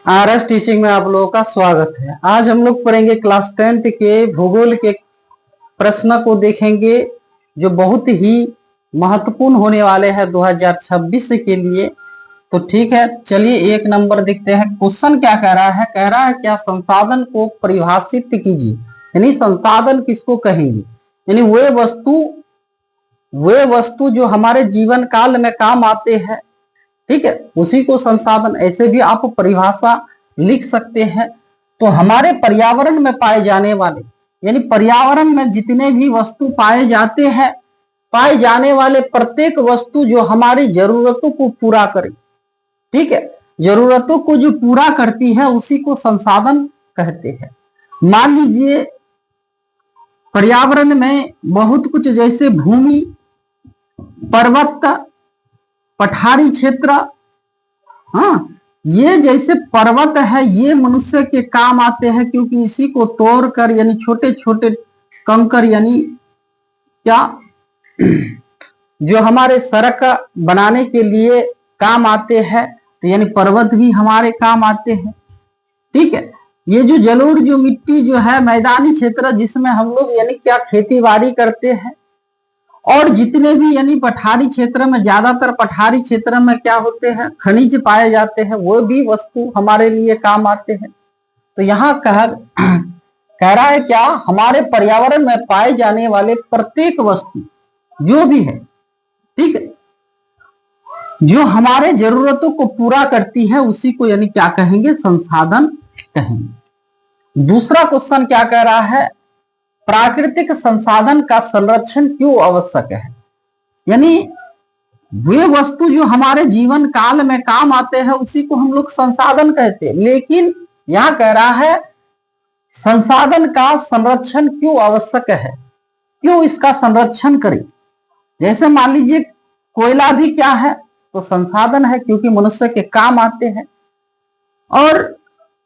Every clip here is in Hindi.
आरएस टीचिंग में आप लोगों का स्वागत है। आज हम लोग पढ़ेंगे क्लास 10th के भूगोल के प्रश्न को देखेंगे जो बहुत ही महत्वपूर्ण होने वाले हैं 2026 के लिए। तो ठीक है, चलिए एक नंबर देखते हैं। क्वेश्चन क्या कह रहा है? कह रहा है क्या संसाधन को परिभाषित कीजिए। यानी संसाधन किसको कहेंगे? यानी वे वस्तु जो हमारे जीवन काल में काम आते हैं, ठीक है, उसी को संसाधन, ऐसे भी आप परिभाषा लिख सकते हैं। तो हमारे पर्यावरण में पाए जाने वाले, यानी पर्यावरण में जितने भी वस्तु पाए जाते हैं, पाए जाने वाले प्रत्येक वस्तु जो हमारी जरूरतों को पूरा करे, ठीक है, जरूरतों को जो पूरा करती है उसी को संसाधन कहते हैं। मान लीजिए पर्यावरण में बहुत कुछ, जैसे भूमि, पर्वत, पठारी क्षेत्र, हाँ, ये जैसे पर्वत है ये मनुष्य के काम आते हैं, क्योंकि इसी को तोड़कर, यानी छोटे छोटे कंकर, यानी क्या, जो हमारे सड़क बनाने के लिए काम आते हैं, तो यानी पर्वत भी हमारे काम आते हैं। ठीक है, ये जो जलोढ़ जो मिट्टी जो है, मैदानी क्षेत्र जिसमें हम लोग यानी क्या खेती बाड़ी करते हैं, और जितने भी यानी पठारी क्षेत्र में, ज्यादातर पठारी क्षेत्र में क्या होते हैं, खनिज पाए जाते हैं, वो भी वस्तु हमारे लिए काम आते हैं। तो यहाँ कह रहा है क्या, हमारे पर्यावरण में पाए जाने वाले प्रत्येक वस्तु जो भी है, ठीक है, जो हमारे जरूरतों को पूरा करती है उसी को यानी क्या कहेंगे, संसाधन कहेंगे। दूसरा क्वेश्चन क्या कह रहा है, प्राकृतिक संसाधन का संरक्षण क्यों आवश्यक है। यानी वे वस्तु जो हमारे जीवन काल में काम आते हैं उसी को हम लोग संसाधन कहते हैं, लेकिन यहां कह रहा है संसाधन का संरक्षण क्यों आवश्यक है, क्यों इसका संरक्षण करें। जैसे मान लीजिए कोयला भी क्या है, तो संसाधन है, क्योंकि मनुष्य के काम आते हैं। और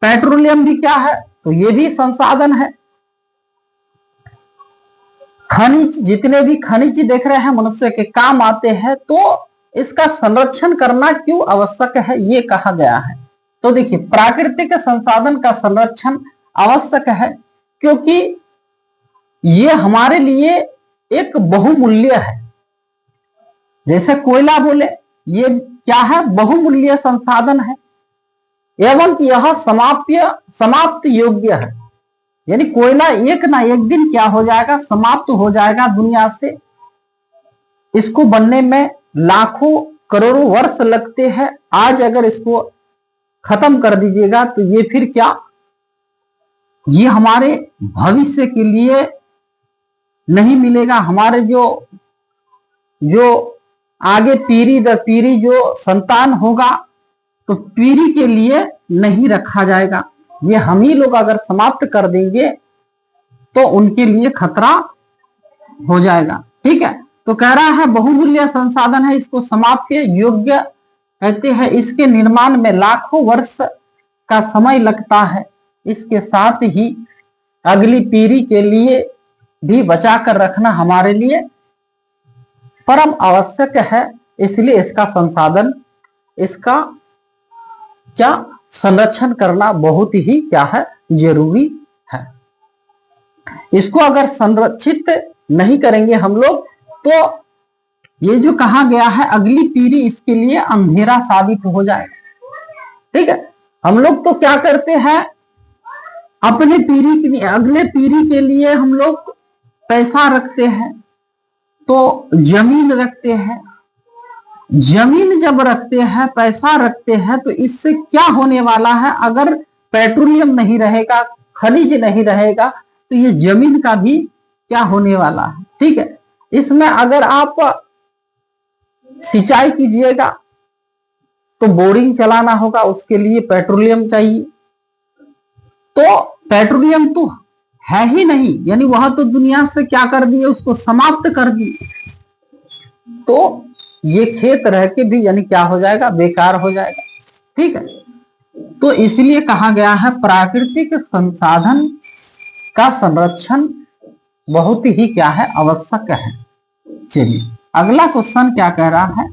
पेट्रोलियम भी क्या है, तो ये भी संसाधन है। खनिज, जितने भी खनिज देख रहे हैं मनुष्य के काम आते हैं, तो इसका संरक्षण करना क्यों आवश्यक है, ये कहा गया है। तो देखिए, प्राकृतिक संसाधन का संरक्षण आवश्यक है क्योंकि ये हमारे लिए एक बहुमूल्य है। जैसे कोयला बोले, ये क्या है, बहुमूल्य संसाधन है, एवं यह समाप्त योग्य है। यानी कोयला एक ना एक दिन क्या हो जाएगा, समाप्त हो जाएगा दुनिया से। इसको बनने में लाखों करोड़ों वर्ष लगते हैं। आज अगर इसको खत्म कर दीजिएगा तो ये फिर क्या, ये हमारे भविष्य के लिए नहीं मिलेगा। हमारे जो आगे पीढ़ी दर पीढ़ी जो संतान होगा, तो पीढ़ी के लिए नहीं रखा जाएगा। ये हम ही लोग अगर समाप्त कर देंगे तो उनके लिए खतरा हो जाएगा। ठीक है, तो कह रहा है बहुमूल्य संसाधन है, इसको समाप्त योग्य कहते हैं। इसके निर्माण में लाखों वर्ष का समय लगता है। इसके साथ ही अगली पीढ़ी के लिए भी बचा कर रखना हमारे लिए परम आवश्यक है। इसलिए इसका संसाधन, इसका क्या, संरक्षण करना बहुत ही क्या है, जरूरी है। इसको अगर संरक्षित नहीं करेंगे हम लोग, तो ये जो कहा गया है अगली पीढ़ी, इसके लिए अंधेरा साबित हो जाएगा। ठीक है, हम लोग तो क्या करते हैं, अपने पीढ़ी के लिए, अगले पीढ़ी के लिए हम लोग पैसा रखते हैं, तो जमीन रखते हैं। जमीन जब रखते हैं, पैसा रखते हैं, तो इससे क्या होने वाला है, अगर पेट्रोलियम नहीं रहेगा, खनिज नहीं रहेगा, तो ये जमीन का भी क्या होने वाला है। ठीक है, इसमें अगर आप सिंचाई कीजिएगा तो बोरिंग चलाना होगा, उसके लिए पेट्रोलियम चाहिए। तो पेट्रोलियम तो है ही नहीं, यानी वह तो दुनिया से क्या कर दिए, उसको समाप्त कर दिए। तो ये खेत रह के भी यानी क्या हो जाएगा, बेकार हो जाएगा। ठीक है, तो इसलिए कहा गया है प्राकृतिक संसाधन का संरक्षण बहुत ही क्या है, आवश्यक है। चलिए अगला क्वेश्चन क्या कह रहा है,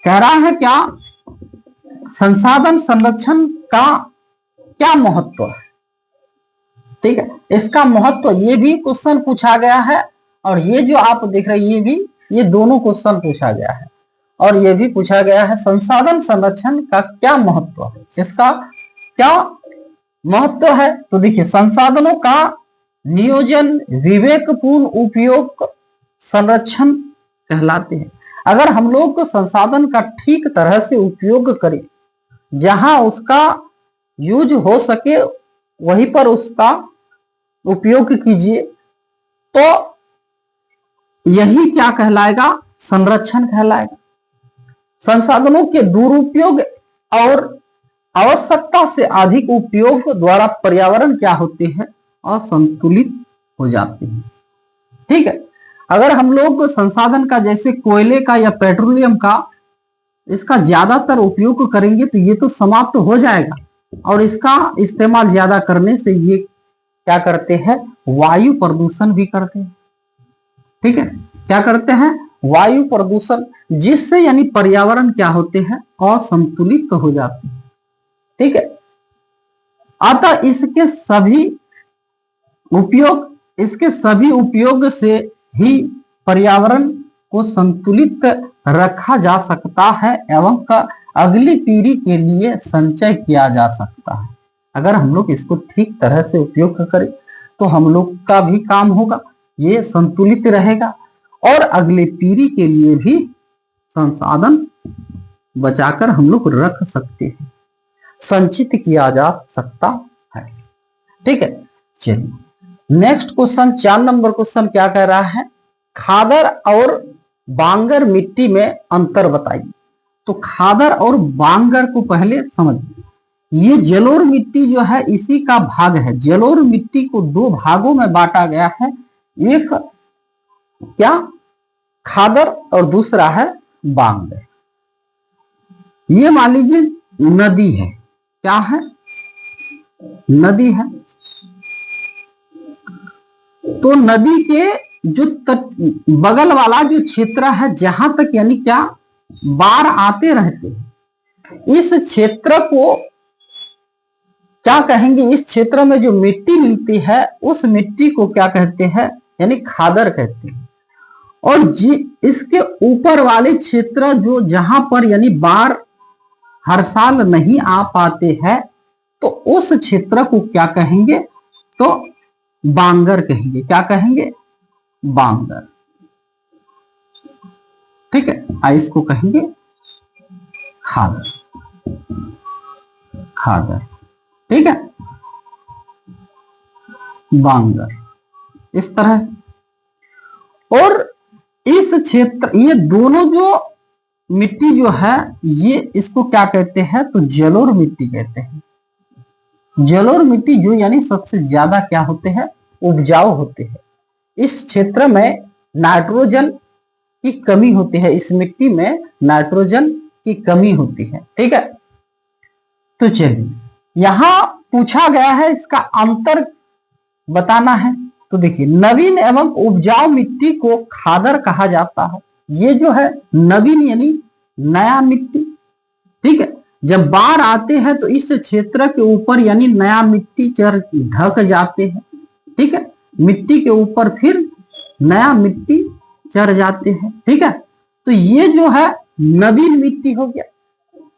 कह रहा है क्या, संसाधन संरक्षण का क्या महत्व है। ठीक है, इसका महत्व ये भी क्वेश्चन पूछा गया है, और ये जो आप देख रहे हैं ये भी, ये दोनों क्वेश्चन पूछा गया है, और ये भी पूछा गया है संसाधन संरक्षण का क्या महत्व है, इसका क्या महत्व है। तो देखिए, संसाधनों का नियोजन, विवेकपूर्ण उपयोग संरक्षण कहलाते हैं। अगर हम लोग संसाधन का ठीक तरह से उपयोग करें, जहां उसका यूज हो सके वहीं पर उसका उपयोग कीजिए, तो यही क्या कहलाएगा, संरक्षण कहलाएगा। संसाधनों के दुरुपयोग और आवश्यकता से अधिक उपयोग द्वारा पर्यावरण क्या होते हैं, असंतुलित हो जाते हैं। ठीक है, अगर हम लोग संसाधन का जैसे कोयले का या पेट्रोलियम का इसका ज्यादातर उपयोग करेंगे तो ये तो समाप्त हो जाएगा, और इसका इस्तेमाल ज्यादा करने से ये क्या करते हैं, वायु प्रदूषण भी करते हैं। ठीक है, क्या करते हैं, वायु प्रदूषण, जिससे यानी पर्यावरण क्या होते हैं, असंतुलित हो जाते हैं। ठीक है, अतः इसके सभी उपयोग से ही पर्यावरण को संतुलित रखा जा सकता है एवं का अगली पीढ़ी के लिए संचय किया जा सकता है। अगर हम लोग इसको ठीक तरह से उपयोग करें तो हम लोग का भी काम होगा, ये संतुलित रहेगा, और अगली पीढ़ी के लिए भी संसाधन बचाकर हम लोग रख सकते हैं, संचित किया जा सकता है। ठीक है, चलिए नेक्स्ट क्वेश्चन, 4 नंबर क्वेश्चन क्या कह रहा है, खादर और बांगर मिट्टी में अंतर बताइए। तो खादर और बांगर को पहले समझिए। ये जलोढ़ मिट्टी जो है इसी का भाग है। जलोढ़ मिट्टी को 2 भागों में बांटा गया है, एक क्या, खादर, और दूसरा है बांगर। ये मान लीजिए नदी है, क्या है, नदी है। तो नदी के जो बगल वाला जो क्षेत्र है, जहां तक यानी क्या बाढ़ आते रहते हैं, इस क्षेत्र को क्या कहेंगे, इस क्षेत्र में जो मिट्टी मिलती है उस मिट्टी को क्या कहते हैं, यानी खादर कहते हैं। और इसके ऊपर वाले क्षेत्र जो जहां पर यानी बाढ़ हर साल नहीं आ पाते हैं, तो उस क्षेत्र को क्या कहेंगे, तो बांगर कहेंगे। क्या कहेंगे, बांगर। ठीक है, इसको कहेंगे खादर, खादर। ठीक है, बांगर इस तरह। और इस क्षेत्र, ये दोनों जो मिट्टी जो है ये इसको क्या कहते हैं, तो जलोढ़ मिट्टी कहते हैं। जलोढ़ मिट्टी जो यानी सबसे ज्यादा क्या होते हैं, उपजाऊ होते हैं। इस क्षेत्र में नाइट्रोजन की कमी होती है, इस मिट्टी में नाइट्रोजन की कमी होती है। ठीक है, तो चलिए यहां पूछा गया है इसका अंतर बताना है। तो देखिए, नवीन एवं उपजाऊ मिट्टी को खादर कहा जाता है। ये जो है नवीन यानी नया मिट्टी। ठीक है, जब बाढ़ आते हैं तो इस क्षेत्र के ऊपर यानी नया मिट्टी चढ़ ढक जाते हैं। ठीक है, मिट्टी के ऊपर फिर नया मिट्टी चढ़ जाते हैं। ठीक है, तो ये जो है नवीन मिट्टी हो गया।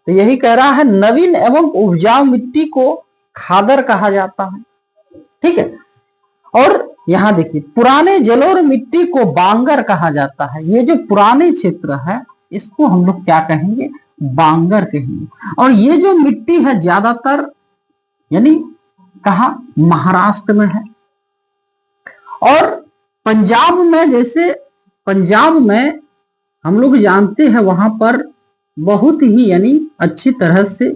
तो यही कह रहा है नवीन एवं उपजाऊ मिट्टी को खादर कहा जाता है। ठीक है, और यहां देखिए पुराने जलोढ़ मिट्टी को बांगर कहा जाता है। ये जो पुराने क्षेत्र है इसको हम लोग क्या कहेंगे, बांगर कहेंगे। और ये जो मिट्टी है ज्यादातर यानी कहा, महाराष्ट्र में है। और पंजाब में, जैसे पंजाब में हम लोग जानते हैं वहां पर बहुत ही यानी अच्छी तरह से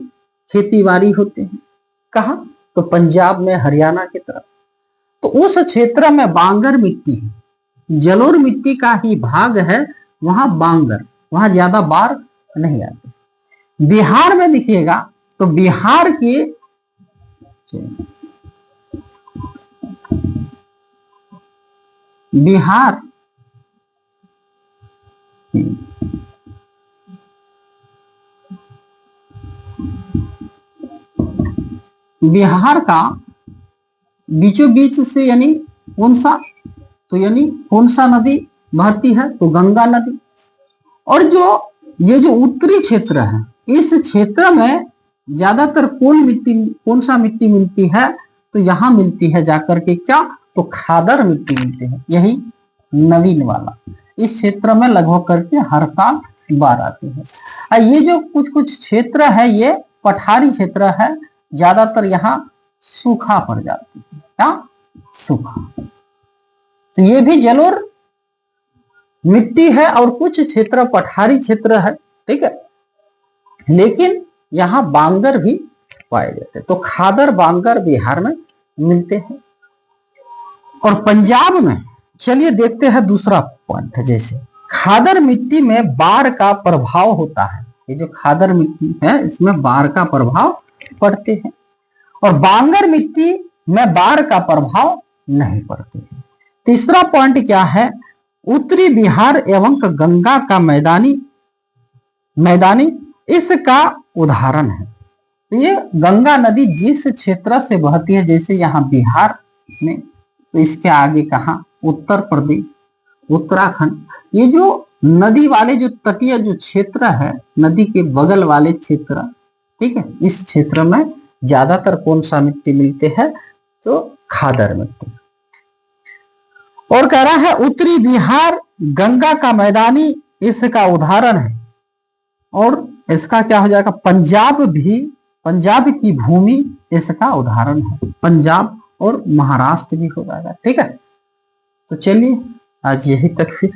खेती बाड़ी होते हैं। कहा, तो पंजाब में, हरियाणा की तरफ। तो उस क्षेत्र में बांगर मिट्टी है, जलोढ़ मिट्टी का ही भाग है वहां बांगर, वहां ज्यादा बाढ़ नहीं आती। बिहार में देखिएगा तो बिहार के बिहार बिहार का बीचों बीच से यानी कौन सा, तो यानी कौन सा नदी बहती है, तो गंगा नदी। और जो ये जो उत्तरी क्षेत्र है, इस क्षेत्र में ज्यादातर कौन सा मिट्टी मिलती है, तो यहाँ मिलती है जाकर के क्या, तो खादर मिट्टी मिलती है, यही नवीन वाला। इस क्षेत्र में लगभग करके हर साल बाढ़ आती है। ये जो कुछ कुछ क्षेत्र है ये पठारी क्षेत्र है, ज्यादातर यहाँ सूखा पड़ जाती है, क्या सूखा। तो ये भी जलोढ़ मिट्टी है और कुछ क्षेत्र पठारी क्षेत्र है, ठीक है। लेकिन यहाँ बांगर भी पाए जाते हैं, तो खादर बांगर बिहार में मिलते हैं। और पंजाब में चलिए देखते हैं दूसरा पॉइंट है, जैसे खादर मिट्टी में बाढ़ का प्रभाव होता है। ये जो खादर मिट्टी है इसमें बाढ़ का प्रभाव पड़ते हैं, और बांगर मिट्टी में बाढ़ का प्रभाव नहीं पड़ते हैं। तीसरा पॉइंट क्या है, उत्तरी बिहार एवं गंगा का मैदानी इसका उदाहरण है। तो ये गंगा नदी जिस क्षेत्र से बहती है, जैसे यहाँ बिहार में, तो इसके आगे कहाँ, उत्तर प्रदेश, उत्तराखंड, ये जो नदी वाले जो तटीय जो क्षेत्र है, नदी के बगल वाले क्षेत्र, ठीक है, इस क्षेत्र में ज्यादातर कौन सा मिट्टी मिलते हैं, तो खादर मिट्टी। और कह रहा है उत्तरी बिहार गंगा का मैदानी इसका उदाहरण है। और इसका क्या हो जाएगा, पंजाब की भूमि इसका उदाहरण है, पंजाब और महाराष्ट्र भी हो जाएगा, ठीक है। तो चलिए आज यही तक फिर